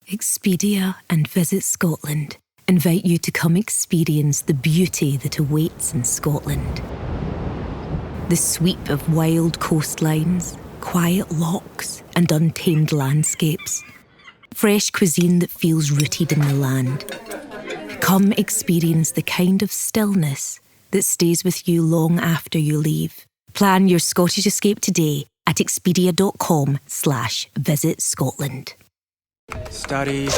Expedia and Visit Scotland invite you to come experience the beauty that awaits in Scotland. The sweep of wild coastlines, quiet lochs, and untamed landscapes. Fresh cuisine that feels rooted in the land. Come experience the kind of stillness that stays with you long after you leave. Plan your Scottish escape today at expedia.com/Visit Scotland. Study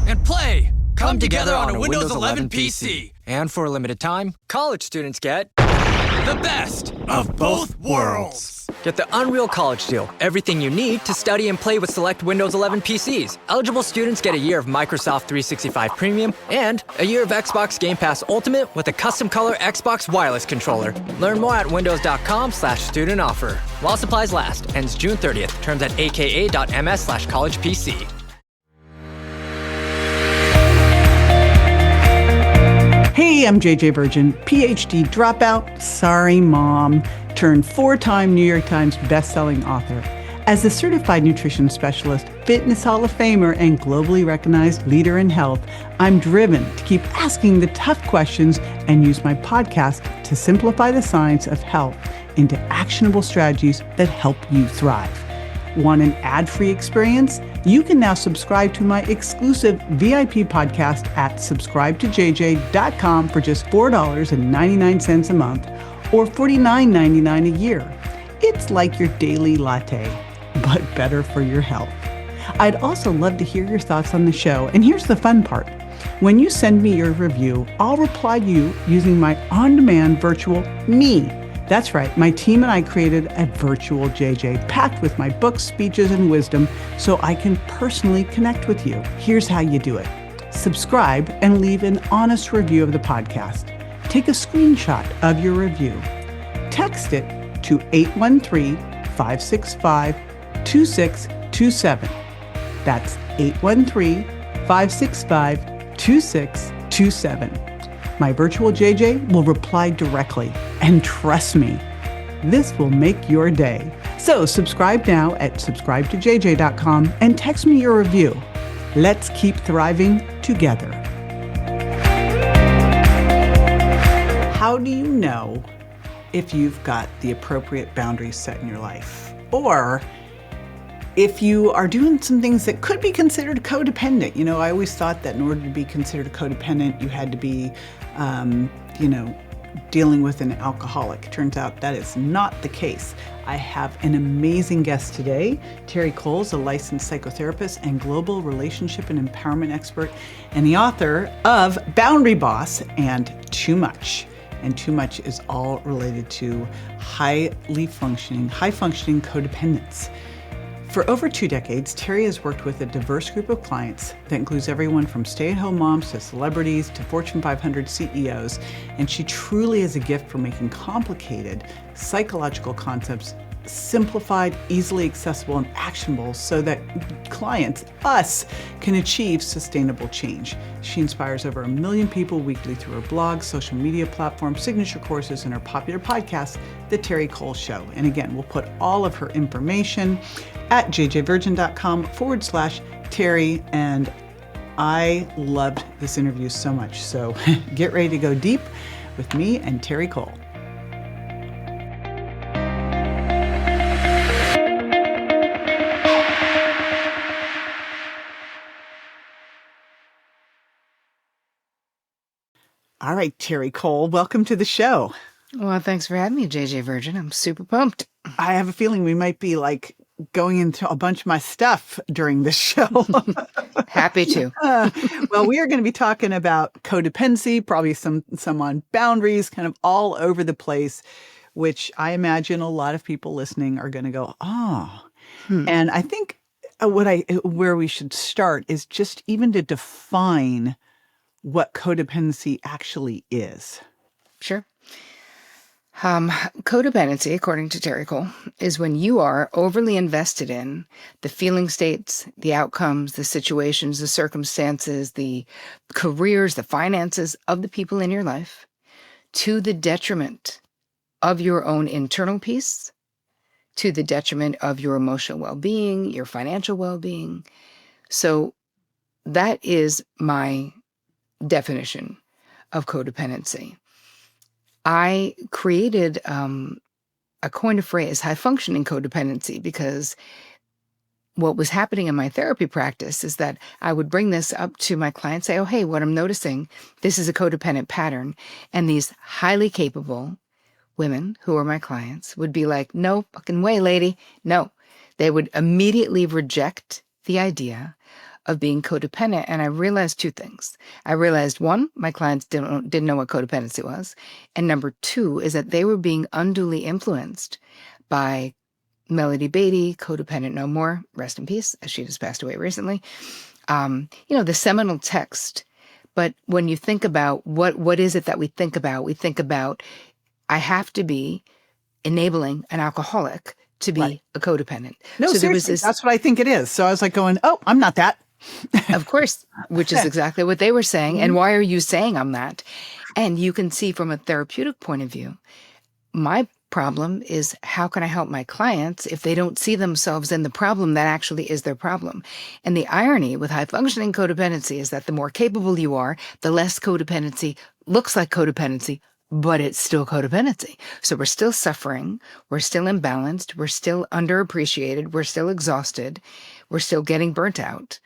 and play come together on a Windows 11 PC. And for a limited time, college students get the best of both worlds. Get the Unreal College Deal. Everything you need to study and play with select Windows 11 PCs. Eligible students get a year of Microsoft 365 Premium and a year of Xbox Game Pass Ultimate with a custom color Xbox wireless controller. Learn more at windows.com/student offer. While supplies last. Ends June 30th. Terms at aka.ms/collegepc. Hey, I'm JJ Virgin, PhD dropout, sorry mom, turned 4-time New York Times bestselling author. As a certified nutrition specialist, fitness Hall of Famer, and globally recognized leader in health, I'm driven to keep asking the tough questions and use my podcast to simplify the science of health into actionable strategies that help you thrive. Want an ad-free experience? You can now subscribe to my exclusive VIP podcast at subscribetojj.com for just $4.99 a month or $49.99 a year. It's like your daily latte, but better for your health. I'd also love to hear your thoughts on the show. And here's the fun part. When you send me your review, I'll reply to you using my on-demand virtual me. That's right, my team and I created a virtual JJ packed with my books, speeches, and wisdom so I can personally connect with you. Here's how you do it. Subscribe and leave an honest review of the podcast. Take a screenshot of your review. Text it to 813-565-2627. That's 813-565-2627. My virtual JJ will reply directly. And trust me, this will make your day. So subscribe now at subscribetojj.com and text me your review. Let's keep thriving together. How do you know if you've got the appropriate boundaries set in your life? Or if you are doing some things that could be considered codependent? You know, I always thought that in order to be considered codependent, you had to be, dealing with an alcoholic. Turns out that is not the case. I have an amazing guest today. Terri Cole is a licensed psychotherapist and global relationship and empowerment expert, and the author of Boundary Boss and Too Much. And Too Much is all related to high functioning codependence. For over 2 decades, Terri has worked with a diverse group of clients that includes everyone from stay-at-home moms to celebrities to Fortune 500 CEOs, and she truly has a gift for making complicated psychological concepts simplified, easily accessible, and actionable so that clients, us, can achieve sustainable change. She inspires over 1 million people weekly through her blog, social media platforms, signature courses, and her popular podcast, The Terri Cole Show. And again, we'll put all of her information at jjvirgin.com/Terri. And I loved this interview so much. So get ready to go deep with me and Terri Cole. All right, Terri Cole, welcome to the show. Well, thanks for having me, JJ Virgin. I'm super pumped. I have a feeling we might be like going into a bunch of my stuff during this show. Happy to. Well, we are going to be talking about codependency, probably some on boundaries, kind of all over the place, which I imagine a lot of people listening are going to go, oh. And I think where we should start is just even to define what codependency actually is. Sure. Codependency, according to Terri Cole, is when you are overly invested in the feeling states, the outcomes, the situations, the circumstances, the careers, the finances of the people in your life to the detriment of your own internal peace, to the detriment of your emotional well-being, your financial well-being. So that is my definition of codependency. I created I coined a phrase, high functioning codependency, because what was happening in my therapy practice is that I would bring this up to my clients, say, oh, hey, what I'm noticing, this is a codependent pattern. And these highly capable women who are my clients would be like, no fucking way, lady. No. They would immediately reject the idea of being codependent. And I realized two things. I realized, one, my clients didn't know what codependency was. And number two is that they were being unduly influenced by Melody Beattie, Codependent No More, rest in peace, as she just passed away recently. The seminal text. But when you think about what is it that we think about, I have to be enabling an alcoholic to be a codependent. No, so seriously, that's what I think it is. So I was like going, oh, I'm not that. Of course, which is exactly what they were saying. Mm-hmm. And why are you saying I'm that? And you can see from a therapeutic point of view, my problem is, how can I help my clients if they don't see themselves in the problem that actually is their problem? And the irony with high functioning codependency is that the more capable you are, the less codependency looks like codependency, but it's still codependency. So we're still suffering, we're still imbalanced, we're still underappreciated, we're still exhausted, we're still getting burnt out.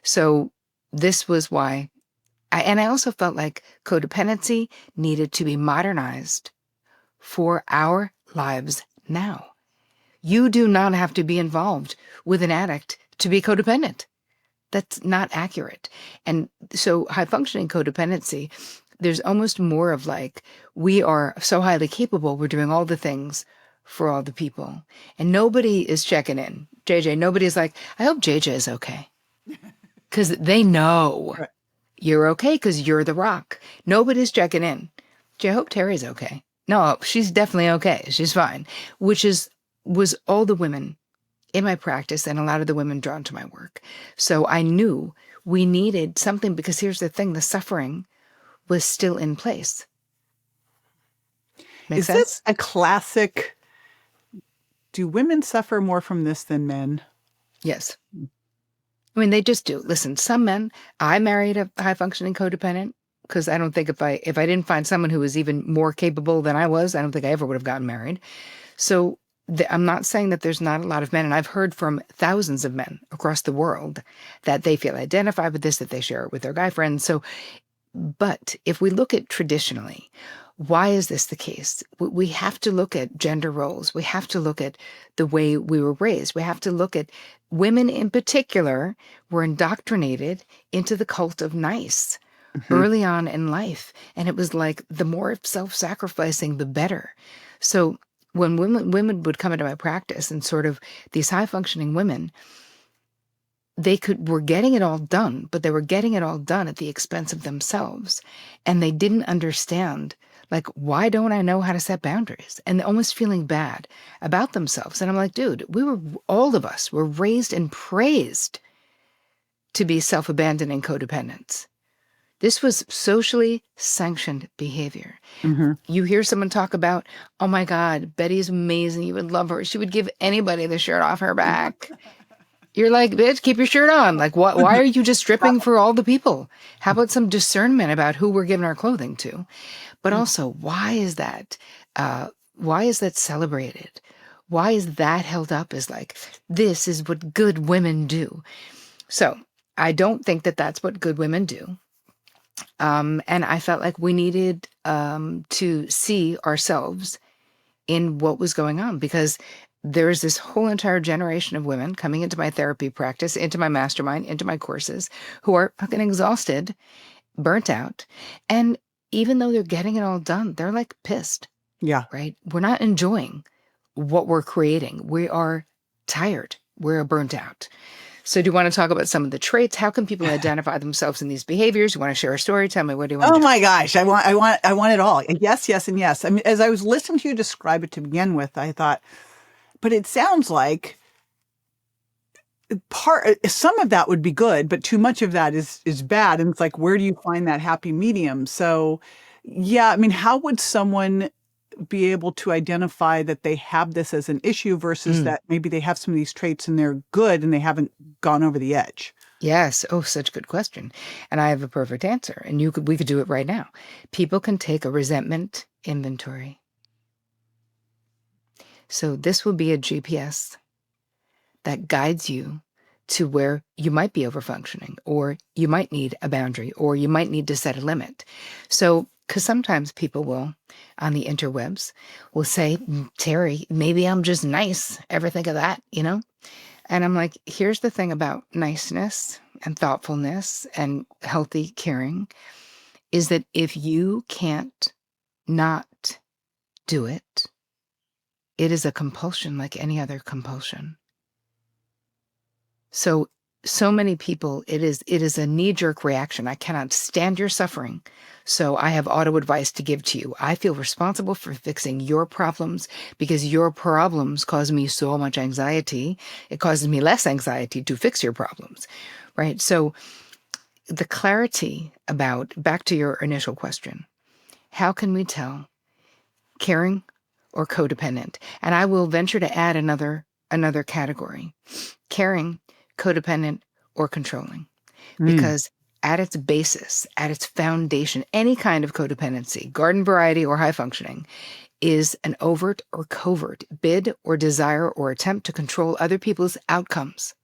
So this was why I also felt like codependency needed to be modernized for our lives now. You do not have to be involved with an addict to be codependent. That's not accurate. And so high functioning codependency, there's almost more of like, we are so highly capable, we're doing all the things for all the people. And nobody is checking in. JJ, nobody's like, I hope JJ is okay. Because they know you're okay because you're the rock. Nobody's checking in. I hope Terry's okay. No, she's definitely okay. She's fine. Which was all the women in my practice and a lot of the women drawn to my work. So I knew we needed something, because here's the thing, the suffering was still in place. Make sense? This a classic, do women suffer more from this than men? Yes. I mean, they just do. Listen, some men, I married a high-functioning codependent because I don't think if I didn't find someone who was even more capable than I was, I don't think I ever would have gotten married. So I'm not saying that there's not a lot of men, and I've heard from thousands of men across the world that they feel identified with this, that they share it with their guy friends. So, but if we look at traditionally, why is this the case? We have to look at gender roles. We have to look at the way we were raised. We have to look at women in particular were indoctrinated into the cult of nice early on in life. And it was like, the more self-sacrificing, the better. So when women would come into my practice, and sort of these high-functioning women, were getting it all done, but they were getting it all done at the expense of themselves. And they didn't understand, like, why don't I know how to set boundaries? And almost feeling bad about themselves. And I'm like, dude, all of us were raised and praised to be self-abandoning codependents. This was socially sanctioned behavior. Mm-hmm. You hear someone talk about, oh my God, Betty's amazing. You would love her. She would give anybody the shirt off her back. You're like, bitch, keep your shirt on. Like, why are you just stripping for all the people? How about some discernment about who we're giving our clothing to? But also, why is that? Why is that celebrated? Why is that held up as like, this is what good women do? So I don't think that that's what good women do. And I felt like we needed to see ourselves in what was going on, because there's this whole entire generation of women coming into my therapy practice, into my mastermind, into my courses, who are fucking exhausted, burnt out. And even though they're getting it all done, they're like pissed. Yeah. Right? We're not enjoying what we're creating. We are tired. We're burnt out. So do you want to talk about some of the traits? How can people identify themselves in these behaviors? You want to share a story? Tell me, what do you want to do? My gosh. I want it all. Yes, yes, and yes. I mean, as I was listening to you describe it to begin with, I thought, but it sounds like some of that would be good, but too much of that is bad. And it's like, where do you find that happy medium? So yeah, I mean, how would someone be able to identify that they have this as an issue versus that maybe they have some of these traits and they're good and they haven't gone over the edge? Yes. Oh, such a good question. And I have a perfect answer. And we could do it right now. People can take a resentment inventory. So this will be a GPS that guides you to where you might be overfunctioning, or you might need a boundary, or you might need to set a limit. So, because sometimes people will, on the interwebs, will say, Terri, maybe I'm just nice. Ever think of that, And I'm like, here's the thing about niceness and thoughtfulness and healthy caring is that if you can't not do it, it is a compulsion like any other compulsion. So many people, it is a knee-jerk reaction. I cannot stand your suffering, so I have auto advice to give to you. I feel responsible for fixing your problems because your problems cause me so much anxiety. It causes me less anxiety to fix your problems, right? So the clarity about, back to your initial question, how can we tell caring or codependent? And I will venture to add another category, caring, codependent, or controlling. Because at its basis, at its foundation, any kind of codependency, garden variety or high functioning, is an overt or covert bid or desire or attempt to control other people's outcomes.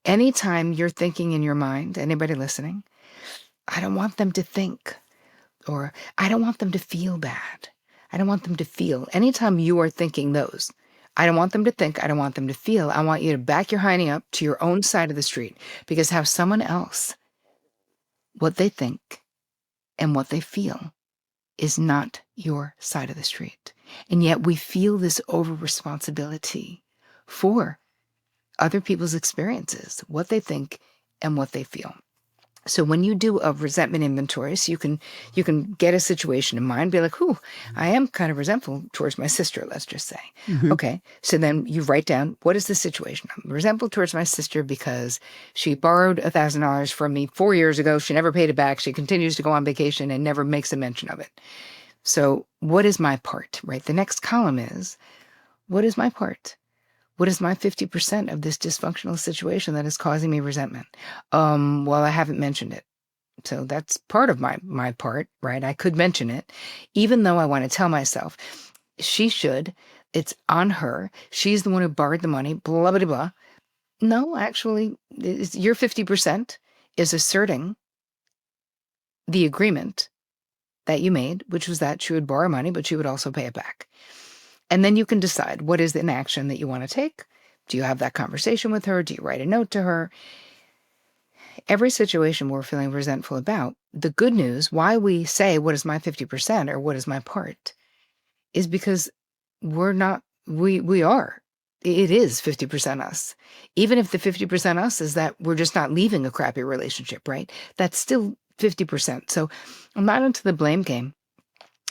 Anytime you're thinking in your mind, anybody listening, I don't want them to think, or I don't want them to feel bad. I don't want them to feel. Anytime you are thinking those, I don't want them to think, I don't want them to feel. I want you to back your hiney up to your own side of the street, because how someone else, what they think and what they feel is not your side of the street. And yet we feel this over responsibility for other people's experiences, what they think and what they feel. So when you do a resentment inventory, so you can get a situation in mind, be like, I am kind of resentful towards my sister, let's just say. Mm-hmm. Okay, so then you write down, what is the situation? I'm resentful towards my sister because she borrowed $1,000 from me 4 years ago. She never paid it back. She continues to go on vacation and never makes a mention of it. So what is my part, right? The next column is, what is my part? What is my 50% of this dysfunctional situation that is causing me resentment? Well, I haven't mentioned it. So that's part of my part, right? I could mention it, even though I want to tell myself, she should, it's on her. She's the one who borrowed the money, blah, blah, blah. No, actually, your 50% is asserting the agreement that you made, which was that she would borrow money, but she would also pay it back. And then you can decide what is an action that you want to take. Do you have that conversation with her? Do you write a note to her? Every situation we're feeling resentful about, the good news, why we say, what is my 50% or what is my part, is because we're not, we are. It is 50% us. Even if the 50% us is that we're just not leaving a crappy relationship, right? That's still 50%. So I'm not into the blame game.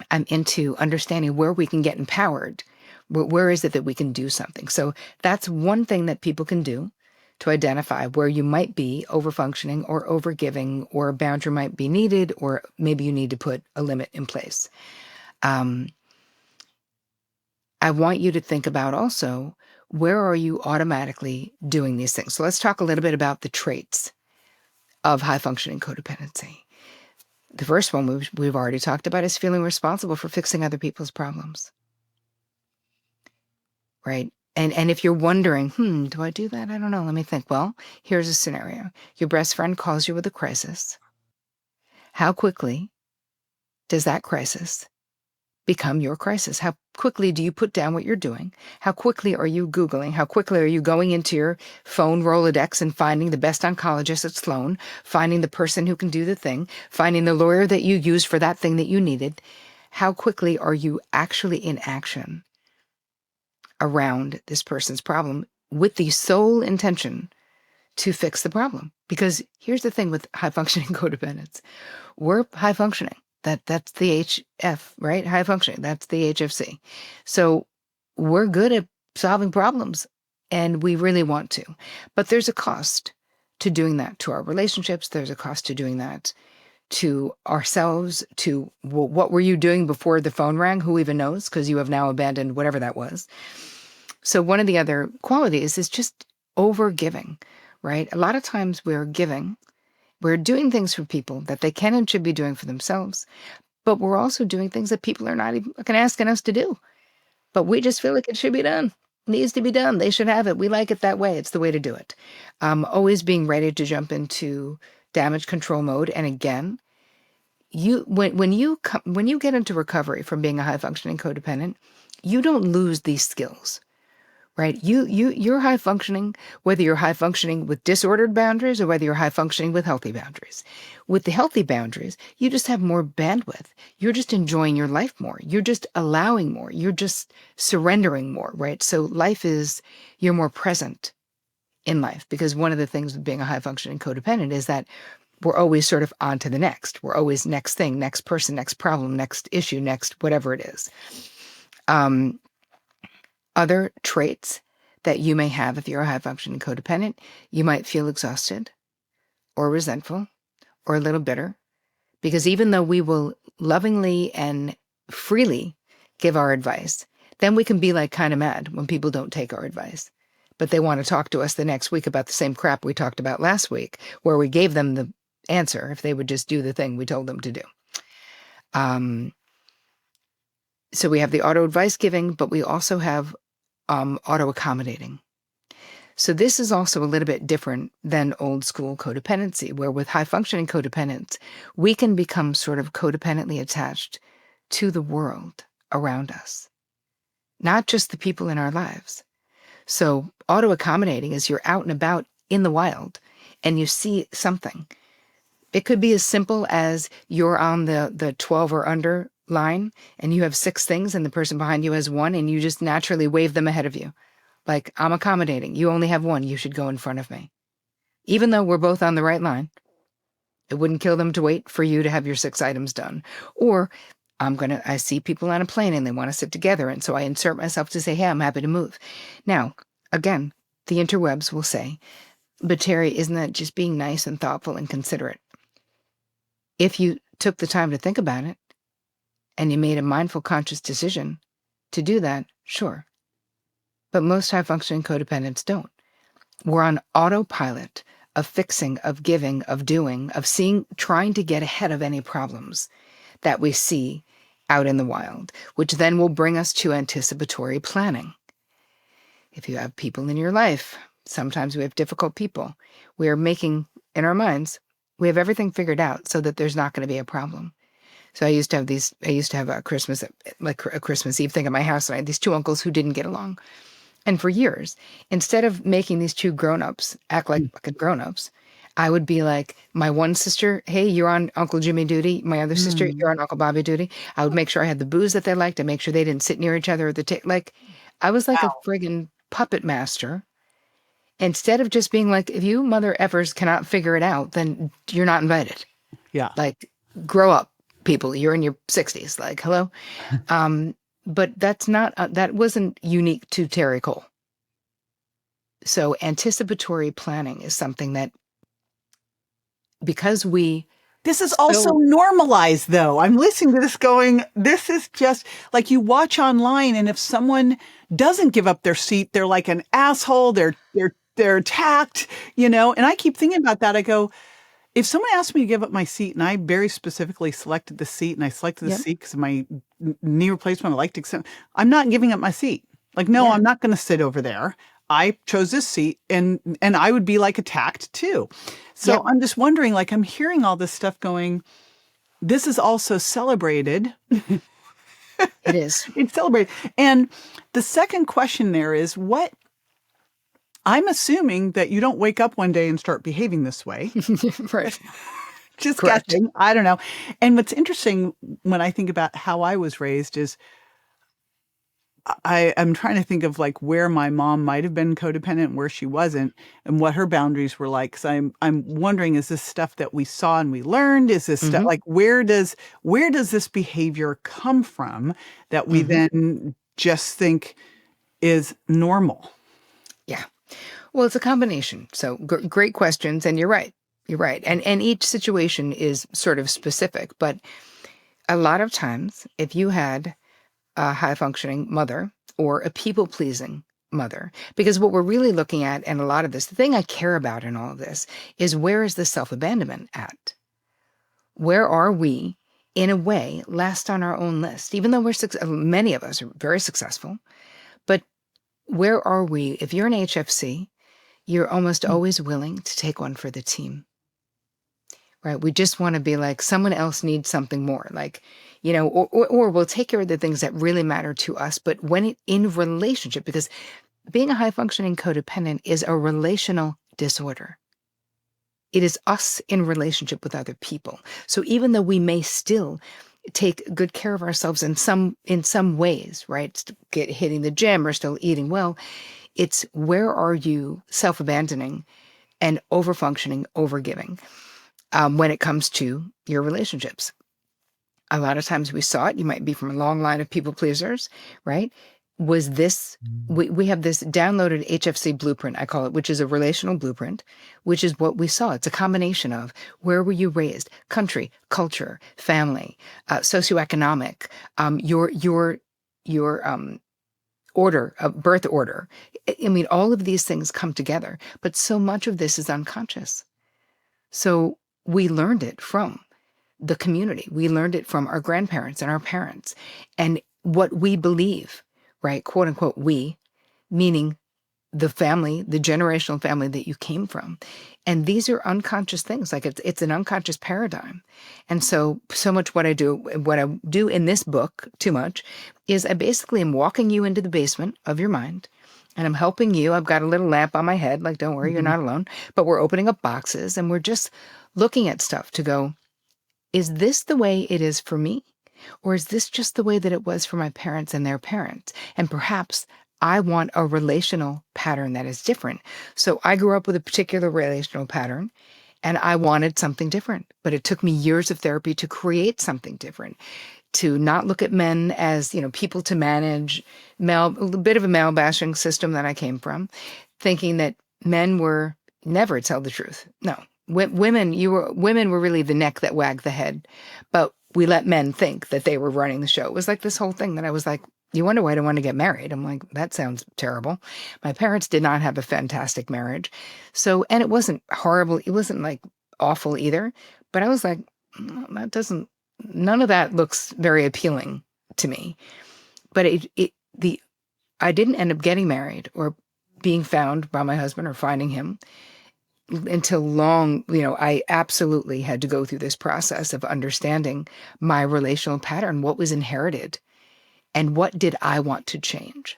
I'm into understanding where we can get empowered. Where is it that we can do something? So that's one thing that people can do to identify where you might be overfunctioning or overgiving, or a boundary might be needed, or maybe you need to put a limit in place. I want you to think about also, where are you automatically doing these things? So let's talk a little bit about the traits of high-functioning codependency. The first one we've already talked about is feeling responsible for fixing other people's problems, right? And if you're wondering, do I do that? I don't know. Let me think. Well, here's a scenario. Your best friend calls you with a crisis. How quickly does that crisis become your crisis? How quickly do you put down what you're doing? How quickly are you Googling? How quickly are you going into your phone Rolodex and finding the best oncologist at Sloan, finding the person who can do the thing, finding the lawyer that you used for that thing that you needed? How quickly are you actually in action around this person's problem with the sole intention to fix the problem? Because here's the thing with high-functioning codependents. We're high-functioning. That's the HF, right? High functioning. That's the HFC. So we're good at solving problems, and we really want to. But there's a cost to doing that to our relationships. There's a cost to doing that to ourselves, to what were you doing before the phone rang? Who even knows? Because you have now abandoned whatever that was. So one of the other qualities is just over giving, right? A lot of times we're doing things for people that they can and should be doing for themselves, but we're also doing things that people are not even asking us to do. But we just feel like it should be done. Needs to be done. They should have it. We like it that way. It's the way to do it. Always being ready to jump into damage control mode. And again, when you get into recovery from being a high functioning codependent, you don't lose these skills, right? You're high functioning, whether you're high functioning with disordered boundaries or whether you're high functioning with healthy boundaries. With the healthy boundaries, you just have more bandwidth. You're just enjoying your life more. You're just allowing more. You're just surrendering more, right? So you're more present in life, because one of the things with being a high functioning codependent is that we're always sort of on to the next. We're always next thing, next person, next problem, next issue, next whatever it is. Other traits that you may have if you're a high-functioning codependent, you might feel exhausted or resentful or a little bitter, because even though we will lovingly and freely give our advice, then we can be like kind of mad when people don't take our advice. But they want to talk to us the next week about the same crap we talked about last week, where we gave them the answer if they would just do the thing we told them to do. So we have the auto advice giving, but we also have auto accommodating. So this is also a little bit different than old school codependency, where with high functioning codependents, we can become sort of codependently attached to the world around us, not just the people in our lives. So auto accommodating is you're out and about in the wild and you see something. It could be as simple as you're on the 12 or under line and you have 6 things and the person behind you has 1 and you just naturally wave them ahead of you. Like, I'm accommodating. You only have 1. You should go in front of me. Even though we're both on the right line, it wouldn't kill them to wait for you to have your 6 items done. Or I see people on a plane and they want to sit together. And so I insert myself to say, hey, I'm happy to move. Now, again, the interwebs will say, but Terri, isn't that just being nice and thoughtful and considerate? If you took the time to think about it and you made a mindful, conscious decision to do that, sure. But most high-functioning codependents don't. We're on autopilot of fixing, of giving, of doing, of seeing, trying to get ahead of any problems that we see out in the wild, which then will bring us to anticipatory planning. If you have people in your life, sometimes we have difficult people, we are making, in our minds, we have everything figured out so that there's not going to be a problem. So I used to have a Christmas Eve thing at my house, and I had these 2 uncles who didn't get along. And for years, instead of making these 2 grown-ups act like fucking grown-ups, I would be like, my one sister, hey, you're on Uncle Jimmy duty. My other sister, you're on Uncle Bobby duty. I would make sure I had the booze that they liked. I make sure they didn't sit near each other at the table. Like, I was like a friggin' puppet master. Instead of just being like, if you mother effers cannot figure it out, then you're not invited. Yeah. Like, grow up, people. You're in your 60s. Like, hello? But that wasn't unique to Terri Cole. So anticipatory planning is something that, because this is also normalized, though. I'm listening to this going, this is just like you watch online, and if someone doesn't give up their seat, they're like an asshole. They're attacked, And I keep thinking about that. I go, if someone asked me to give up my seat, and I very specifically selected the seat, and I selected the seat because of my knee replacement, I liked it. I'm not giving up my seat. Like, no, I'm not going to sit over there. I chose this seat, and I would be like attacked too. So I'm just wondering, like, I'm hearing all this stuff going, this is also celebrated. It is. It's celebrated. And the second question there is, I'm assuming that you don't wake up one day and start behaving this way. Right. Just guessing. I don't know. And what's interesting when I think about how I was raised is I'm trying to think of like where my mom might have been codependent and where she wasn't, and what her boundaries were like. So I'm wondering, is this stuff that we saw and we learned? Is this stuff like where does this behavior come from that we then just think is normal? Yeah. Well, it's a combination. So great questions, and you're right. You're right. And each situation is sort of specific, but a lot of times, if you had a high-functioning mother or a people-pleasing mother. Because what we're really looking at in a lot of this, the thing I care about in all of this is, where is the self-abandonment at? Where are we, in a way, last on our own list? Even though many of us are very successful, but where are we? If you're an HFC, you're almost always willing to take one for the team, right? We just want to be like, someone else needs something more, like, or we'll take care of the things that really matter to us. But when in relationship, because being a high-functioning codependent is a relational disorder. It is us in relationship with other people. So even though we may still take good care of ourselves in some ways, right? Hitting the gym or still eating well, it's, where are you self-abandoning and over-functioning, over-giving when it comes to your relationships? A lot of times we saw it. You might be from a long line of people pleasers, right? Was this, we have this downloaded HFC blueprint, I call it, which is a relational blueprint, which is what we saw. It's a combination of, where were you raised, country, culture, family, socioeconomic, your order, birth order. I mean, all of these things come together, but so much of this is unconscious. So we learned it from the community. We learned it from our grandparents and our parents, and what we believe, right? Quote unquote, we, meaning the family, the generational family that you came from. And these are unconscious things. Like, it's an unconscious paradigm. And so much what I do in this book, too much, is I basically am walking you into the basement of your mind, and I'm helping you. I've got a little lamp on my head, like, don't worry, you're not alone. But we're opening up boxes, and we're just looking at stuff to go, is this the way it is for me? Or is this just the way that it was for my parents and their parents? And perhaps I want a relational pattern that is different. So I grew up with a particular relational pattern, and I wanted something different. But it took me years of therapy to create something different, to not look at men as, people to manage, a bit of a male bashing system that I came from, thinking that men were never tell the truth. No, women were really the neck that wagged the head, but we let men think that they were running the show. It was like this whole thing that I was like, you wonder why I don't want to get married. I'm like, that sounds terrible. My parents did not have a fantastic marriage. So, and it wasn't horrible. It wasn't like awful either. But I was like, none of that looks very appealing to me. But I didn't end up getting married or being found by my husband or finding him until long. I absolutely had to go through this process of understanding my relational pattern, what was inherited, and what did I want to change.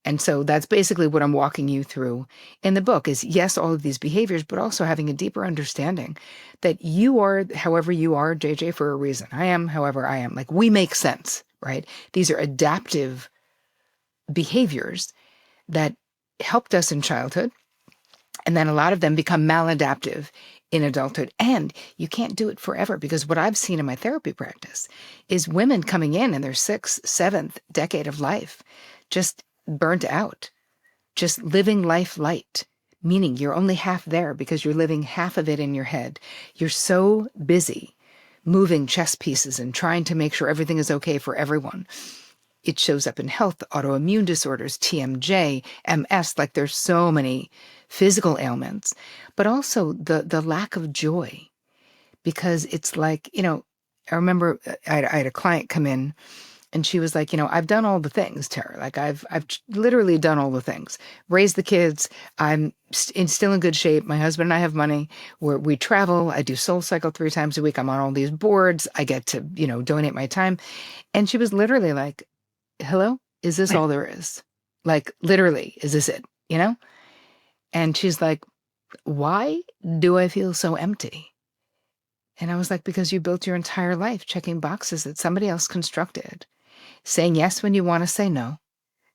And so that's basically what I'm walking you through in the book is, yes, all of these behaviors, but also having a deeper understanding that you are however you are, JJ, for a reason. I am however I am. Like, we make sense, right? These are adaptive behaviors that helped us in childhood. And then a lot of them become maladaptive in adulthood. And you can't do it forever, because what I've seen in my therapy practice is women coming in their 6th, 7th decade of life, just burnt out, just living life light, meaning you're only half there because you're living half of it in your head. You're so busy moving chess pieces and trying to make sure everything is okay for everyone. It shows up in health, autoimmune disorders, TMJ, MS, like there's so many physical ailments, but also the lack of joy. Because it's like, I remember I had a client come in and she was like, I've done all the things, Tara. Like I've literally done all the things. Raised the kids. I'm still in good shape. My husband and I have money. We travel. I do Soul Cycle 3 times a week. I'm on all these boards. I get to, donate my time. And she was literally like, hello, is this all there is? Like, literally, is this it? And she's like, why do I feel so empty? And I was like, because you built your entire life checking boxes that somebody else constructed, saying yes when you want to say no,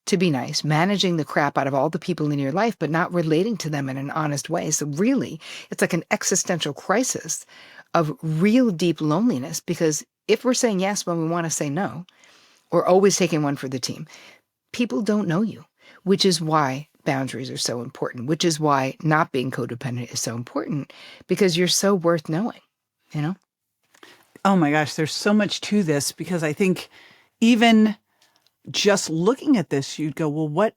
to be nice, managing the crap out of all the people in your life, but not relating to them in an honest way. So really, it's like an existential crisis of real deep loneliness, because if we're saying yes when we want to say no, or always taking one for the team, people don't know you, which is why boundaries are so important, which is why not being codependent is so important, because you're so worth knowing, Oh my gosh, there's so much to this, because I think even just looking at this, you'd go, well, what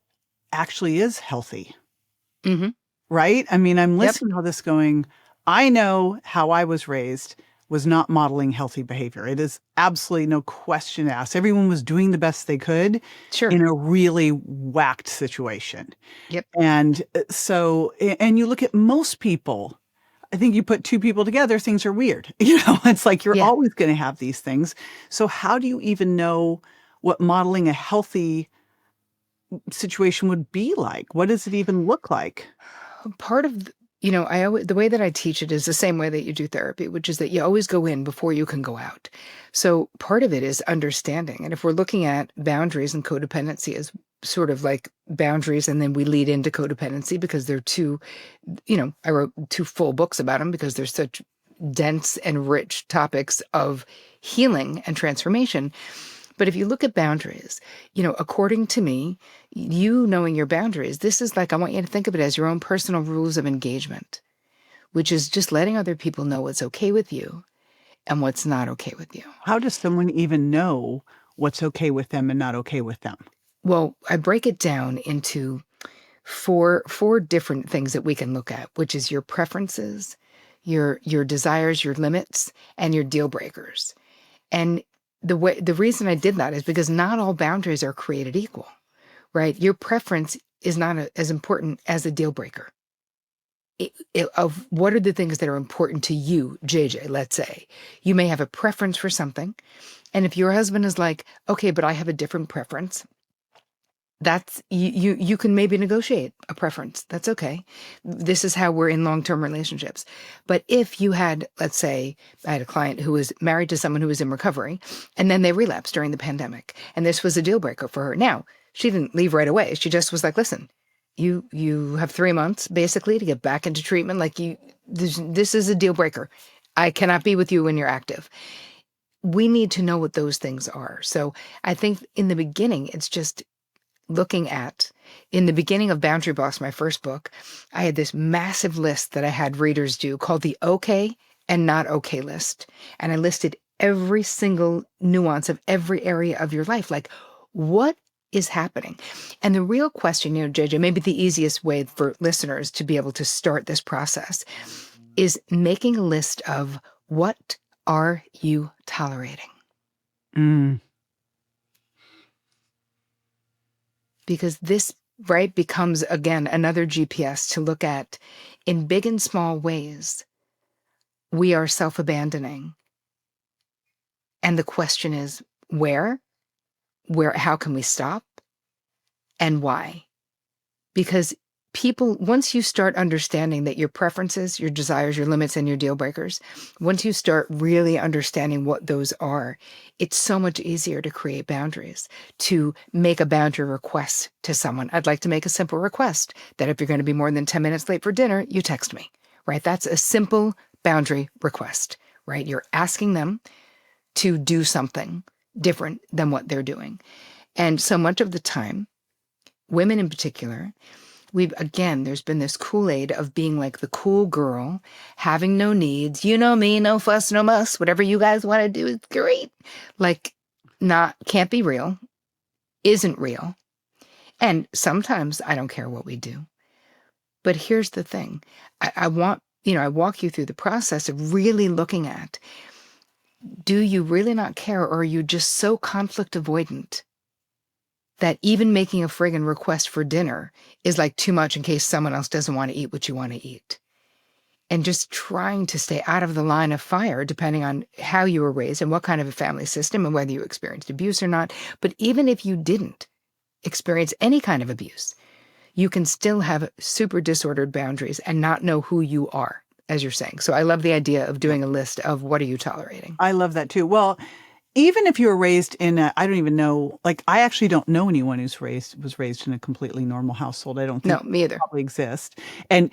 actually is healthy, Mm-hmm. right? I mean, I'm Yep. listening to all this going, I know how I was raised was not modeling healthy behavior. It is absolutely no question asked. Everyone was doing the best they could Sure. in a really whacked situation. Yep. And so, and you look at most people, I think you put two people together, things are weird. It's like you're Yeah. always going to have these things. So how do you even know what modeling a healthy situation would be like? What does it even look like? Part of, the way that I teach it is the same way that you do therapy, which is that you always go in before you can go out. So part of it is understanding. And if we're looking at boundaries and codependency as sort of like boundaries, and then we lead into codependency because they're two, I wrote two full books about them because they're such dense and rich topics of healing and transformation. But if you look at boundaries, according to me, you knowing your boundaries, this is like, I want you to think of it as your own personal rules of engagement, which is just letting other people know what's okay with you and what's not okay with you. How does someone even know what's okay with them and not okay with them? Well, I break it down into four different things that we can look at, which is your preferences, your desires, your limits, and your deal breakers. And the reason I did that is because not all boundaries are created equal, right? Your preference is not as important as a deal breaker. Of what are the things that are important to you, JJ, let's say. You may have a preference for something. And if your husband is like, okay, but I have a different preference, that's you can maybe negotiate a preference. That's okay. This is how we're in long-term relationships. But if you had, let's say, I had a client who was married to someone who was in recovery, and then they relapsed during the pandemic, and this was a deal breaker for her. Now, she didn't leave right away. She just was like, listen, you have 3 months basically to get back into treatment. Like this is a deal breaker. I cannot be with you when you're active. We need to know what those things are. So I think in the beginning, it's just looking at, in the beginning of Boundary Boss, my first book, I had this massive list that I had readers do called the okay and not okay list. And I listed every single nuance of every area of your life. Like, what is happening? And the real question, JJ, maybe the easiest way for listeners to be able to start this process is making a list of what are you tolerating? Mm. Because this, right, becomes, again, another GPS to look at in big and small ways. We are self-abandoning. And the question is, where, how can we stop, and why? Because people, once you start understanding that your preferences, your desires, your limits, and your deal breakers, once you start really understanding what those are, it's so much easier to create boundaries, to make a boundary request to someone. I'd like to make a simple request that if you're going to be more than 10 minutes late for dinner, you text me, right? That's a simple boundary request, right? You're asking them to do something different than what they're doing. And so much of the time, women in particular, there's been this Kool-Aid of being like the cool girl, having no needs, you know me, no fuss, no muss, whatever you guys want to do is great. Like, can't be real, isn't real. And sometimes I don't care what we do. But here's the thing. I walk you through the process of really looking at, do you really not care, or are you just so conflict avoidant that even making a friggin' request for dinner is like too much in case someone else doesn't want to eat what you want to eat? And just trying to stay out of the line of fire, depending on how you were raised and what kind of a family system and whether you experienced abuse or not. But even if you didn't experience any kind of abuse, you can still have super disordered boundaries and not know who you are, as you're saying. So I love the idea of doing a list of what are you tolerating. I love that too. Well, even if you were raised in I don't even know, like, I actually don't know anyone was raised in a completely normal household. I don't think No, me either. probably exist. And,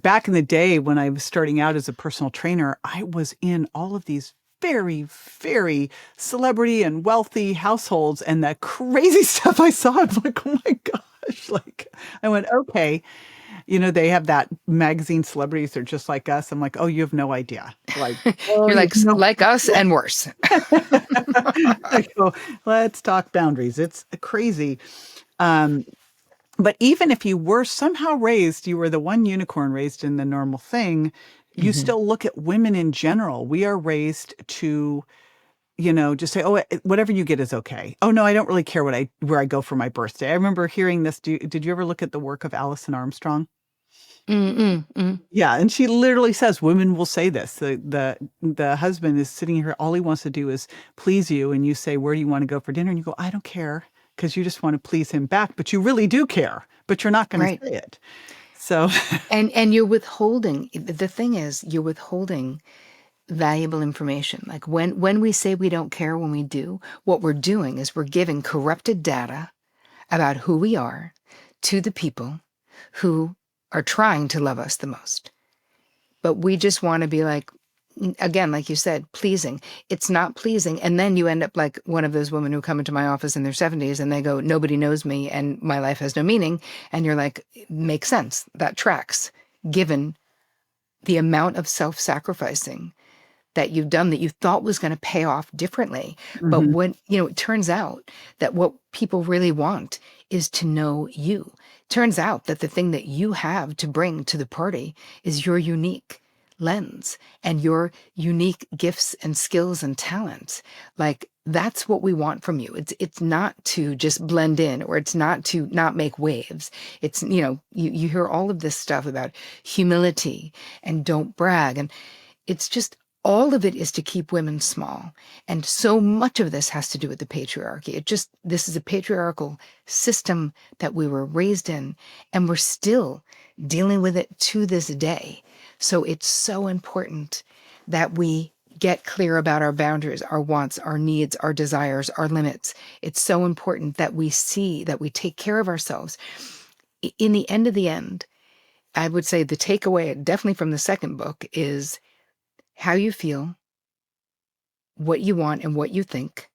back in the day when I was starting out as a personal trainer, I was in all of these very, very celebrity and wealthy households, and that crazy stuff I saw, I'm like, oh my gosh, like, I went, okay. They have that magazine, Celebrities Are Just Like Us. I'm like, oh, you have no idea. Like, You're like, like us and worse. I go, let's talk boundaries. It's crazy. But even if you were somehow raised, you were the one unicorn raised in the normal thing, you Mm-hmm. still look at women in general. We are raised to, just say, oh, whatever you get is okay. Oh, no, I don't really care where I go for my birthday. I remember hearing this. Did you ever look at the work of Alison Armstrong? Mm-mm-mm. Yeah, and she literally says women will say this. The husband is sitting here, all he wants to do is please you, and you say, "Where do you want to go for dinner?" And you go, "I don't care," because you just want to please him back, but you really do care, but you're not going to Right. say it. So, And you're withholding. The thing is, you're withholding valuable information. Like when we say we don't care, when we do, what we're doing is we're giving corrupted data about who we are to the people who are trying to love us the most. But we just want to be like, again, like you said, pleasing. It's not pleasing. And then you end up like one of those women who come into my office in their 70s and they go, nobody knows me and my life has no meaning. And you're like, makes sense. That tracks, given the amount of self-sacrificing that you've done that you thought was going to pay off differently. But mhm. when, it turns out that what people really want is to know you. Turns out that the thing that you have to bring to the party is your unique lens and your unique gifts and skills and talents. Like that's what we want from you. It's not to just blend in, or it's not to not make waves. It's, you hear all of this stuff about humility and don't brag. And it's just all of it is to keep women small. And so much of this has to do with the patriarchy. This is a patriarchal system that we were raised in, and we're still dealing with it to this day. So it's so important that we get clear about our boundaries, our wants, our needs, our desires, our limits. It's so important that we see, that we take care of ourselves. In the end of the end, I would say the takeaway, definitely from the second book, is how you feel, what you want, and what you think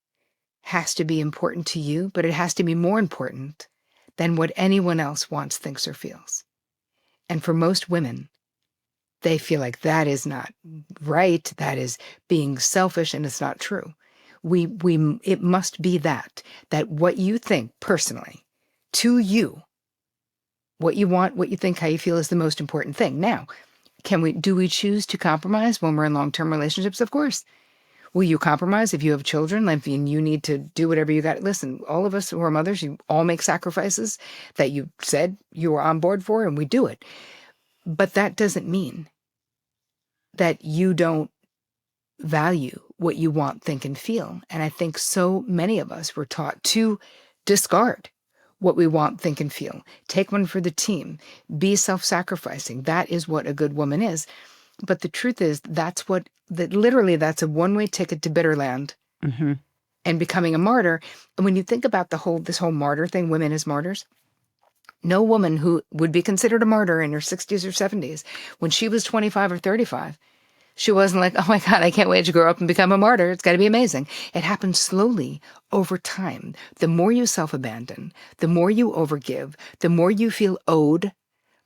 has to be important to you, but it has to be more important than what anyone else wants, thinks, or feels. And for most women, they feel like that is not right, that is being selfish, and it's not true. It must be that what you think personally, to you, what you want, what you think, how you feel is the most important thing. Now, do we choose to compromise when we're in long-term relationships? Of course. Will you compromise if you have children? Like, and you need to do whatever you got. Listen, all of us who are mothers, you all make sacrifices that you said you were on board for, and we do it. But that doesn't mean that you don't value what you want, think, and feel. And I think so many of us were taught to discard what we want, think, and feel. Take one for the team. Be self-sacrificing. That is what a good woman is. But the truth is, literally that's a one-way ticket to Bitterland Mhm. and becoming a martyr. And when you think about this whole martyr thing, women as martyrs, no woman who would be considered a martyr in her 60s or 70s, when she was 25 or 35, she wasn't like, oh my God, I can't wait to grow up and become a martyr. It's got to be amazing. It happens slowly over time. The more you self-abandon, the more you overgive, the more you feel owed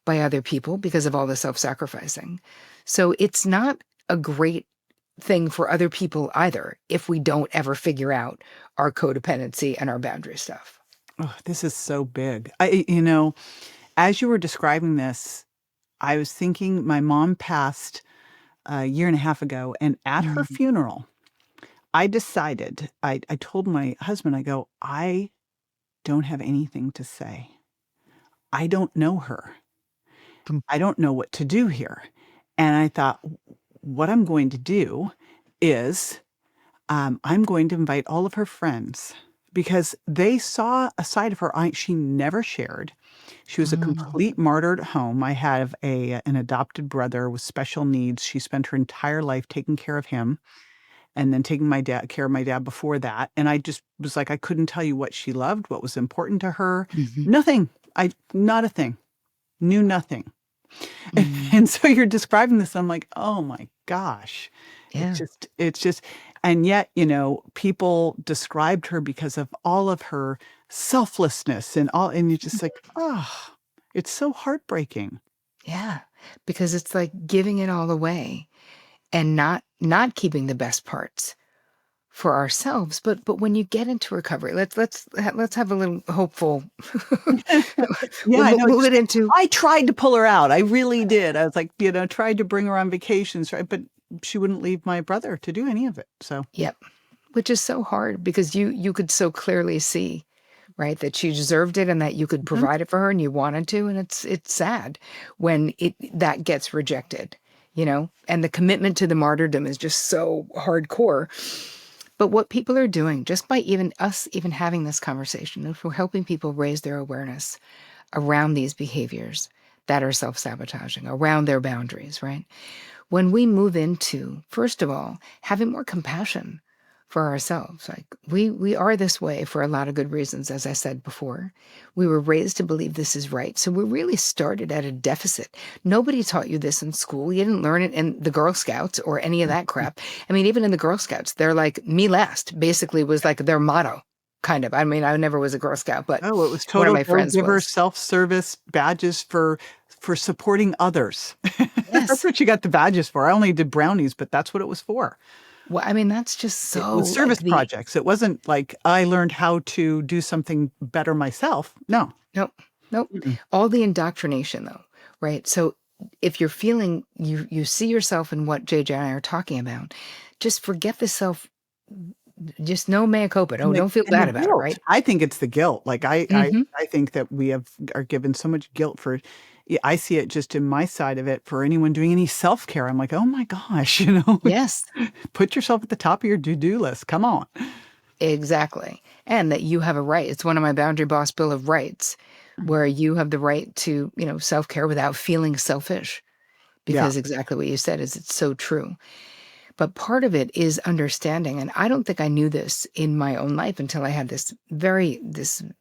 by other people because of all the self-sacrificing. So it's not a great thing for other people either if we don't ever figure out our codependency and our boundary stuff. Oh, this is so big. As you were describing this, I was thinking my mom passed a year and a half ago, and at her Mm. funeral, I told my husband, I go, I don't have anything to say. I don't know her. I don't know what to do here. And I thought, what I'm going to do is I'm going to invite all of her friends because they saw a side of her she never shared. She was a Mm. complete martyr at home. I have an adopted brother with special needs. She spent her entire life taking care of him and then taking care of my dad before that. And I just was like, I couldn't tell you what she loved, what was important to her. Mhm. Nothing. Not a thing. Knew nothing. Mm. And so you're describing this, I'm like, oh my gosh. Yeah. It's just, and yet, people described her because of all of her selflessness and you're just like, oh, it's so heartbreaking. Yeah. Because it's like giving it all away and not keeping the best parts for ourselves. But when you get into recovery, let's have a little hopeful. Yeah, We'll I know. move it into. I tried to pull her out. I really did. I was like, tried to bring her on vacations, right? But she wouldn't leave my brother to do any of it. So, Yep. Which is so hard because you could so clearly see, right, that she deserved it and that you could mhm. provide it for her and you wanted to. And it's sad when that gets rejected, and the commitment to the martyrdom is just so hardcore. But what people are doing, just by even having this conversation, if we're helping people raise their awareness around these behaviors that are self-sabotaging, around their boundaries, right? When we move into, first of all, having more compassion for ourselves, like we are this way for a lot of good reasons, as I said before. We were raised to believe this is right. So we really started at a deficit. Nobody taught you this in school. You didn't learn it in the Girl Scouts or any of that crap. I mean, even in the Girl Scouts, they're like, me last, basically was like their motto, kind of. I mean, I never was a Girl Scout, but Oh, it was one of total my friends go-giver, was. self-service badges for supporting others. That's Yes. what you got the badges for. I only did brownies, but that's what it was for. Well, I mean, that's just It so was like service projects. It wasn't like I learned how to do something better myself. No. nope, nope. Mm-mm. All the indoctrination though, right? So if you're feeling you see yourself in what JJ and I are talking about, just forget the self, just no mea culpa. No, don't feel And the bad about it, guilt. right? I think it's the guilt. Like Hmm. I think that we are given so much guilt for. Yeah, I see it just in my side of it for anyone doing any self-care. I'm like, oh my gosh, Yes, put yourself at the top of your to-do list. Come on. exactly. And that you have a right. It's one of my Boundary Boss Bill of Rights, where you have the right to, self-care without feeling selfish. Yeah. Because exactly what you said is it's so true. But part of it is understanding. And I don't think I knew this in my own life until I had this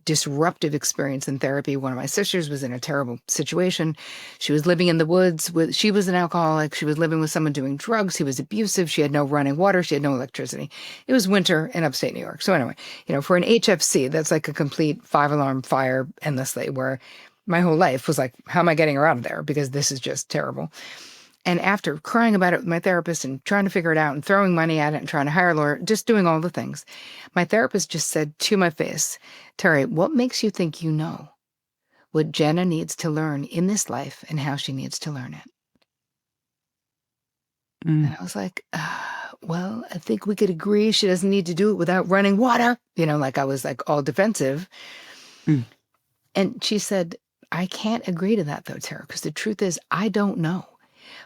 disruptive experience in therapy. One of my sisters was in a terrible situation. She was living in the woods she was an alcoholic. She was living with someone doing drugs. He was abusive. She had no running water. She had no electricity. It was winter in upstate New York. So anyway, for an HFC, that's like a complete 5-alarm fire endlessly, where my whole life was like, how am I getting her out of there? Because this is just terrible. And after crying about it with my therapist and trying to figure it out and throwing money at it and trying to hire a lawyer, just doing all the things, my therapist just said to my face, Terri, what makes you think you know what Jenna needs to learn in this life and how she needs to learn it? Mm. And I was like, well, I think we could agree she doesn't need to do it without running water. Like I was like all defensive. Mm. And she said, I can't agree to that though, Terri, because the truth is I don't know.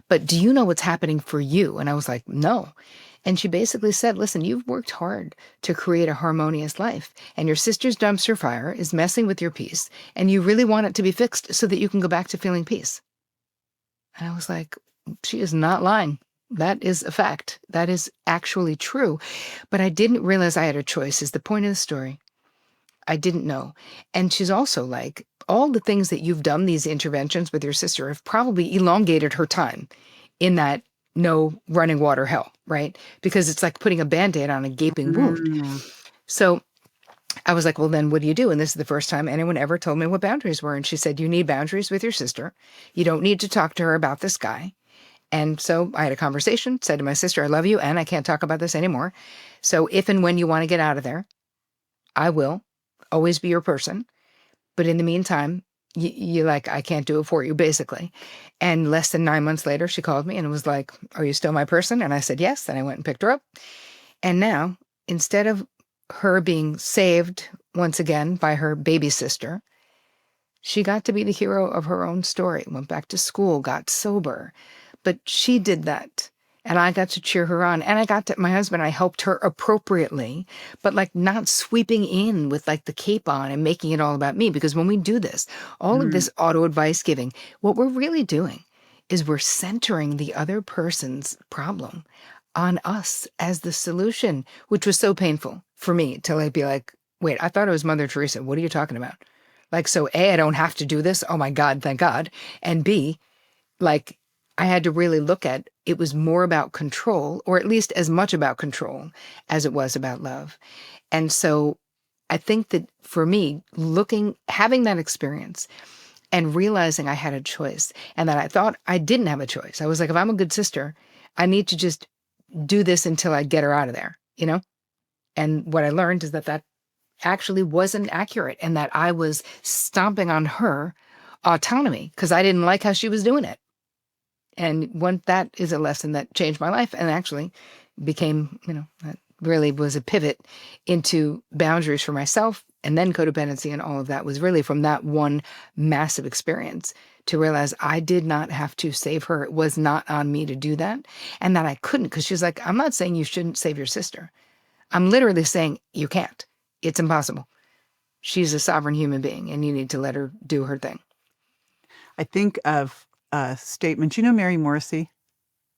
But do you know what's happening for you? And I was like, no. And she basically said, listen, you've worked hard to create a harmonious life, and your sister's dumpster fire is messing with your peace, and you really want it to be fixed so that you can go back to feeling peace. And I was like, she is not lying. That is a fact. That is actually true. But I didn't realize I had a choice is the point of the story. I didn't know. And she's also like, all the things that you've done, these interventions with your sister, have probably elongated her time in that no running water hell, right? Because it's like putting a Band-Aid on a gaping wound. Mm. So I was like, well, then what do you do? And this is the first time anyone ever told me what boundaries were. And she said, you need boundaries with your sister. You don't need to talk to her about this guy. And so I had a conversation, said to my sister, I love you, and I can't talk about this anymore. So if and when you want to get out of there, I will always be your person. But in the meantime, you like, I can't do it for you, basically. And less than 9 months later, she called me and was like, are you still my person? And I said, yes. And I went and picked her up. And now, instead of her being saved once again by her baby sister, she got to be the hero of her own story, went back to school, got sober. But she did that. And I got to cheer her on. And my husband, I helped her appropriately, but like not sweeping in with like the cape on and making it all about me. Because when we do this, all of this auto advice giving, what we're really doing is we're centering the other person's problem on us as the solution, which was so painful for me to like be like, wait, I thought it was Mother Teresa. What are you talking about? Like, so A, I don't have to do this. Oh my God, thank God. And B, like, I had to really look at it was more about control, or at least as much about control as it was about love. And so I think that for me, having that experience and realizing I had a choice and that I thought I didn't have a choice. I was like, if I'm a good sister, I need to just do this until I get her out of there, And what I learned is that that actually wasn't accurate and that I was stomping on her autonomy because I didn't like how she was doing it. And that is a lesson that changed my life and actually became, that really was a pivot into boundaries for myself. And then codependency and all of that was really from that one massive experience to realize I did not have to save her. It was not on me to do that. And that I couldn't, because she's like, I'm not saying you shouldn't save your sister. I'm literally saying you can't. It's impossible. She's a sovereign human being and you need to let her do her thing. I think of a statement. You know Mary Morrissey?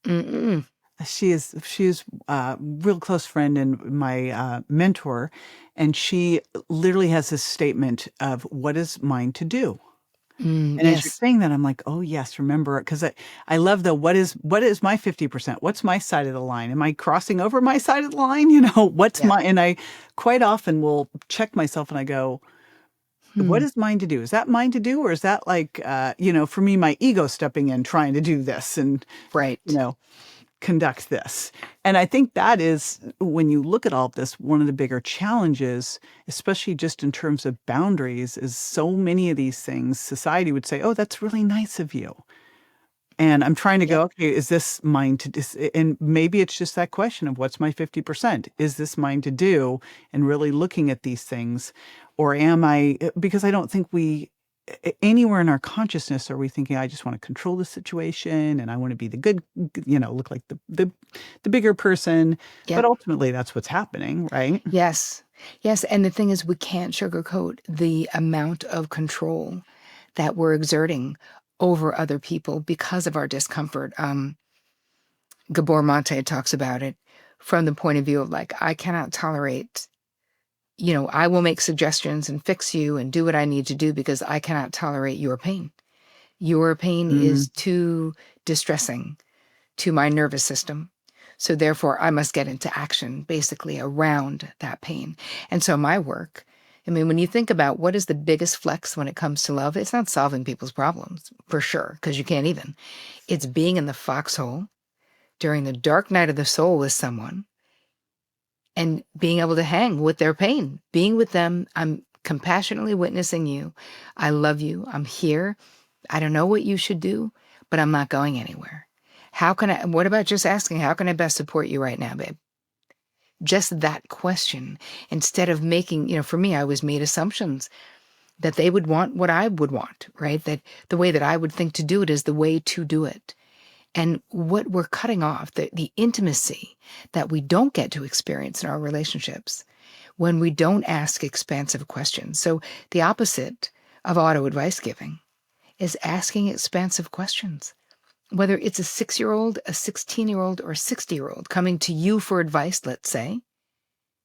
Mm-mm. She is a real close friend and my mentor, and she literally has this statement of what is mine to do. And as you're Yes. saying that, I'm like, oh yes, remember, because I love the what is my 50%? What's my side of the line? Am I crossing over my side of the line? What's Yeah. my, and I quite often will check myself and I go, what is mine to do? Is that mine to do? Or is that like, for me, my ego stepping in, trying to do this and, Right. conduct this. And I think that is, when you look at all of this, one of the bigger challenges, especially just in terms of boundaries, is so many of these things society would say, oh, that's really nice of you. And I'm trying to Yeah. go, okay, is this mine to do? And maybe it's just that question of what's my 50%? Is this mine to do? And really looking at these things, or am I, because I don't think anywhere in our consciousness are we thinking, I just want to control the situation and I want to be the good, look like the bigger person. Yeah. But ultimately that's what's happening, right? Yes. Yes. And the thing is, we can't sugarcoat the amount of control that we're exerting over other people because of our discomfort. Gabor Mate talks about it from the point of view of like, I cannot tolerate, I will make suggestions and fix you and do what I need to do because I cannot tolerate your pain. Your pain is too distressing to my nervous system. So therefore, I must get into action basically around that pain. And so my work, when you think about what is the biggest flex when it comes to love, it's not solving people's problems, for sure, because you can't even. It's being in the foxhole during the dark night of the soul with someone and being able to hang with their pain, being with them. I'm compassionately witnessing you. I love you. I'm here. I don't know what you should do, but I'm not going anywhere. What about just asking, how can I best support you right now, babe? Just that question, instead of making, for me, I always made assumptions that they would want what I would want, right? That the way that I would think to do it is the way to do it. And what we're cutting off, the intimacy that we don't get to experience in our relationships when we don't ask expansive questions. So the opposite of auto advice giving is asking expansive questions. Whether it's a 6-year-old, a 16-year-old, or a 60-year-old coming to you for advice, let's say,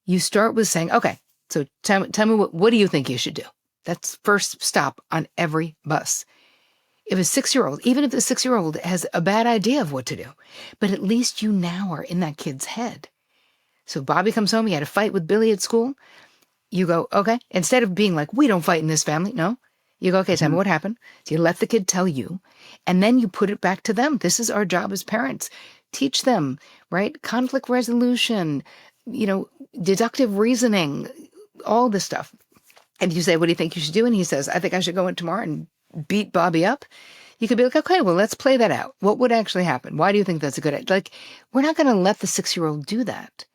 you start with saying, okay, so tell me what do you think you should do? That's first stop on every bus. If a 6-year-old, even if the 6-year-old has a bad idea of what to do, but at least you now are in that kid's head. So Bobby comes home, he had a fight with Billy at school. You go, okay, instead of being like, we don't fight in this family, no. You go, okay, tell me what happened. So you let the kid tell you, and then you put it back to them. This is our job as parents. Teach them, right? Conflict resolution, deductive reasoning, all this stuff. And you say, what do you think you should do? And he says, I think I should go in tomorrow and beat Bobby up. You could be like, okay, well, let's play that out. What would actually happen? Why do you think that's a good idea? Like, we're not going to let the 6-year-old do that.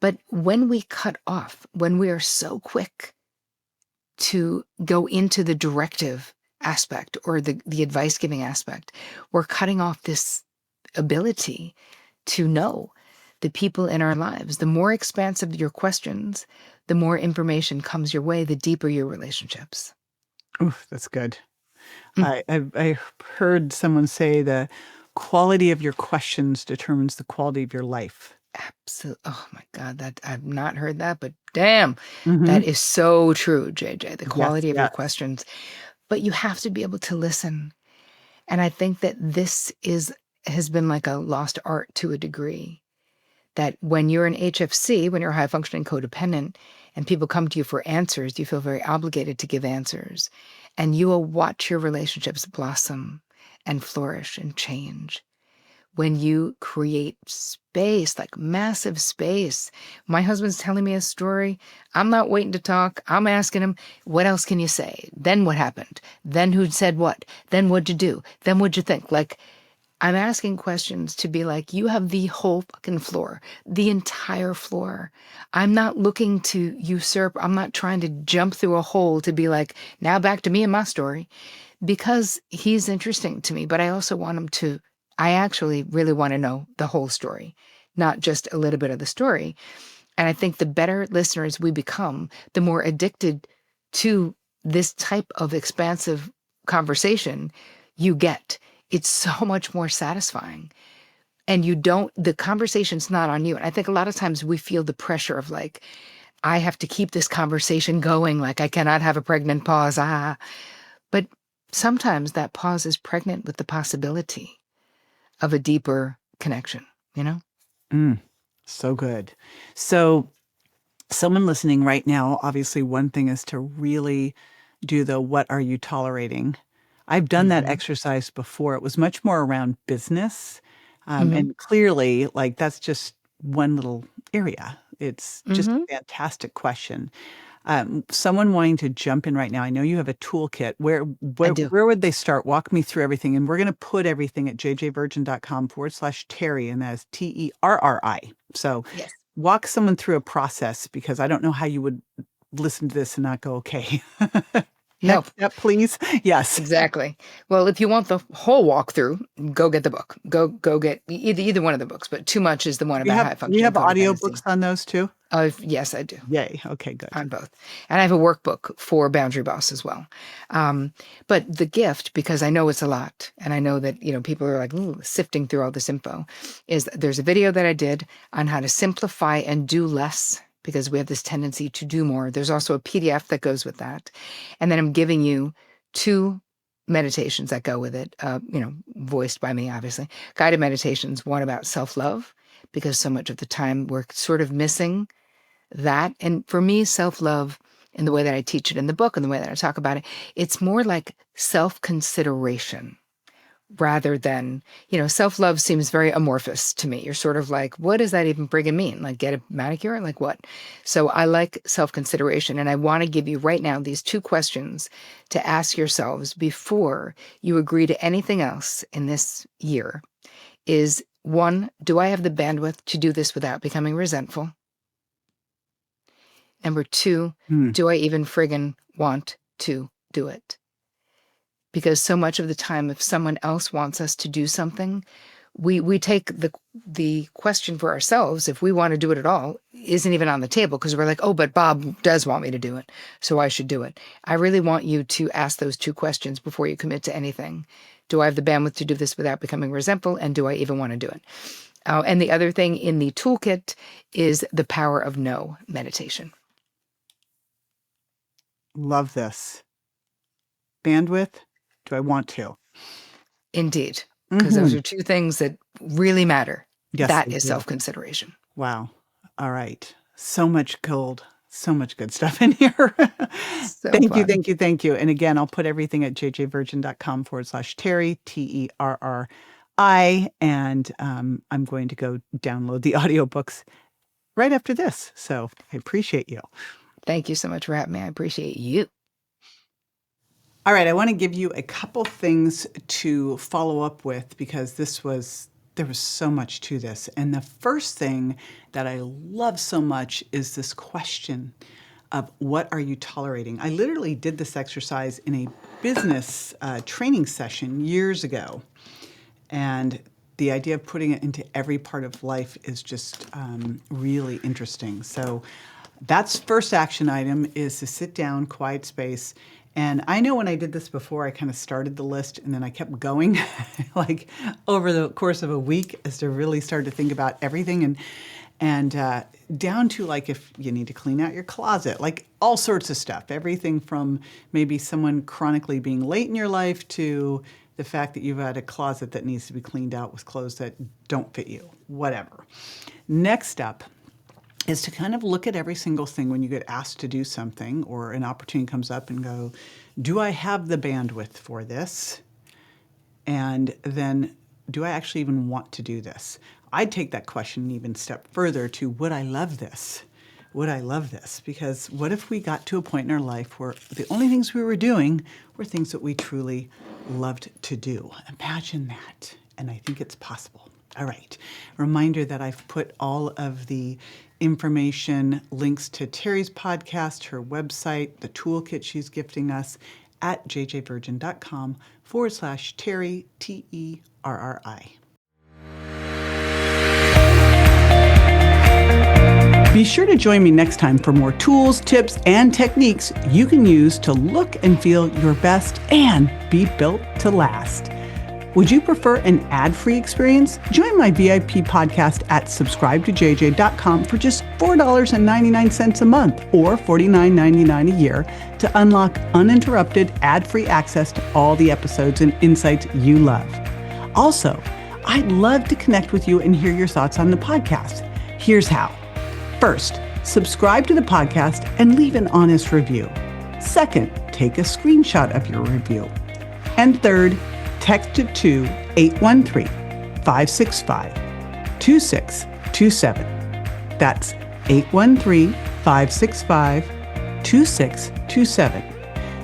But when we cut off, when we are so quick to go into the directive aspect or the advice giving aspect, we're cutting off this ability to know the people in our lives. The more expansive your questions, the more information comes your way, the deeper your relationships. Ooh, that's good. I heard someone say the quality of your questions determines the quality of your life. Absolutely. Oh my God, that I've not heard that, but damn, Mm-hmm. that is so true, JJ, the Yes, quality of your yes. questions. But you have to be able to listen. And I think that this has been like a lost art to a degree. That when you're an HFC, when you're a high functioning codependent, and people come to you for answers, you feel very obligated to give answers. And you will watch your relationships blossom and flourish and change when you create space, like massive space. My husband's telling me a story. I'm not waiting to talk. I'm asking him, what else can you say? Then what happened? Then who said what? Then what'd you do? Then what'd you think? Like, I'm asking questions to be like, you have the whole fucking floor, the entire floor. I'm not looking to usurp. I'm not trying to jump through a hole to be like, now back to me and my story, because he's interesting to me. But I also want him to, I actually really want to know the whole story, not just a little bit of the story. And I think the better listeners we become, the more addicted to this type of expansive conversation you get. It's so much more satisfying. And the conversation's not on you. And I think a lot of times we feel the pressure of like, I have to keep this conversation going. Like I cannot have a pregnant pause. But sometimes that pause is pregnant with the possibility of a deeper connection, you know? So good. So someone listening right now, obviously one thing is to really do the what are you tolerating? I've done that exercise before. It was much more around business. And clearly, like, that's just one little area. It's just a fantastic question. Someone wanting to jump in right now, I know you have a toolkit. I do. Where would they start? Walk me through everything. And we're going to put everything at jjvirgin.com/Terri, and that's Terri. So Yes. walk someone through a process, because I don't know how you would listen to this and not go, okay. No. Next step, please. Yes. Exactly. Well, if you want the whole walkthrough, go get the book. Go get either one of the books, but Too Much is the one We about have high we functioning have codependency. audiobooks on those too? Yes, I do. Yay. Okay, good. On both. And I have a workbook for Boundary Boss as well. But the gift, because I know it's a lot, and I know that, people are like sifting through all this info, is there's a video that I did on how to simplify and do less, because we have this tendency to do more. There's also a PDF that goes with that. And then I'm giving you 2 meditations that go with it, voiced by me, obviously. Guided meditations, one about self-love, because so much of the time we're sort of missing that. And for me, self-love, in the way that I teach it in the book and the way that I talk about it, it's more like self-consideration rather than, self-love seems very amorphous to me. You're sort of like, what does that even friggin' mean? Like, get a manicure? Like what? So I like self-consideration. And I want to give you right now these 2 questions to ask yourselves before you agree to anything else in this year is, 1, do I have the bandwidth to do this without becoming resentful? Number 2, do I even friggin' want to do it? Because so much of the time, if someone else wants us to do something, we take the question for ourselves, if we want to do it at all, isn't even on the table, because we're like, oh, but Bob does want me to do it, so I should do it. I really want you to ask those 2 questions before you commit to anything. Do I have the bandwidth to do this without becoming resentful? And do I even want to do it? And the other thing in the toolkit is the power of no meditation. Love this. Bandwidth. Do I want to? Indeed. Because those are 2 things that really matter. Yes, That they is do. self-consideration. Wow. All right. So much gold. So much good stuff in here. So Thank you, fun. thank you, thank you. And again, I'll put everything at jjvirgin.com/Terri, Terri. And I'm going to go download the audiobooks right after this. So I appreciate you. Thank you so much for having me. I appreciate you. All right, I want to give you a couple things to follow up with, because there was so much to this. And the first thing that I love so much is this question of what are you tolerating? I literally did this exercise in a business training session years ago. And the idea of putting it into every part of life is just really interesting. So that's first action item, is to sit down, quiet space. And I know when I did this before, I kind of started the list and then I kept going like over the course of a week, as to really start to think about everything, and down to like if you need to clean out your closet, like all sorts of stuff, everything from maybe someone chronically being late in your life to the fact that you've had a closet that needs to be cleaned out with clothes that don't fit you, whatever. Next up is to kind of look at every single thing when you get asked to do something or an opportunity comes up and go, do I have the bandwidth for this? And then do I actually even want to do this? I'd take that question even a step further to, would I love this? Would I love this? Because what if we got to a point in our life where the only things we were doing were things that we truly loved to do? Imagine that. And I think it's possible. All right. Reminder that I've put all of the information, links to Terri's podcast, her website, the toolkit she's gifting us at jjvirgin.com/Terri, Terri. Be sure to join me next time for more tools, tips, and techniques you can use to look and feel your best and be built to last. Would you prefer an ad-free experience? Join my VIP podcast at subscribetojj.com for just $4.99 a month or $49.99 a year to unlock uninterrupted ad-free access to all the episodes and insights you love. Also, I'd love to connect with you and hear your thoughts on the podcast. Here's how. First, subscribe to the podcast and leave an honest review. Second, take a screenshot of your review. And third, text it to 813-565-2627. That's 813-565-2627.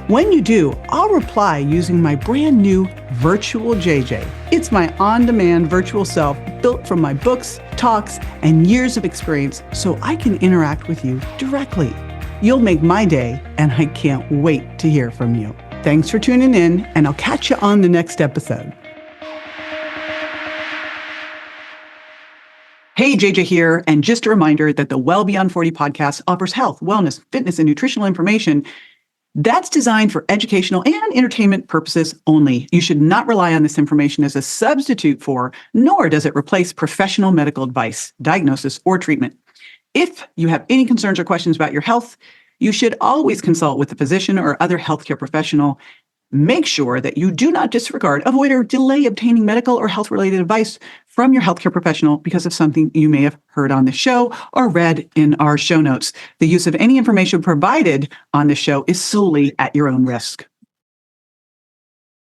When you do, I'll reply using my brand new Virtual JJ. It's my on-demand virtual self built from my books, talks, and years of experience so I can interact with you directly. You'll make my day, and I can't wait to hear from you. Thanks for tuning in, and I'll catch you on the next episode. Hey, JJ here, and just a reminder that the Well Beyond 40 podcast offers health, wellness, fitness, and nutritional information that's designed for educational and entertainment purposes only. You should not rely on this information as a substitute for, nor does it replace professional medical advice, diagnosis, or treatment. If you have any concerns or questions about your health, you should always consult with a physician or other healthcare professional. Make sure that you do not disregard, avoid, or delay obtaining medical or health-related advice from your healthcare professional because of something you may have heard on the show or read in our show notes. The use of any information provided on the show is solely at your own risk.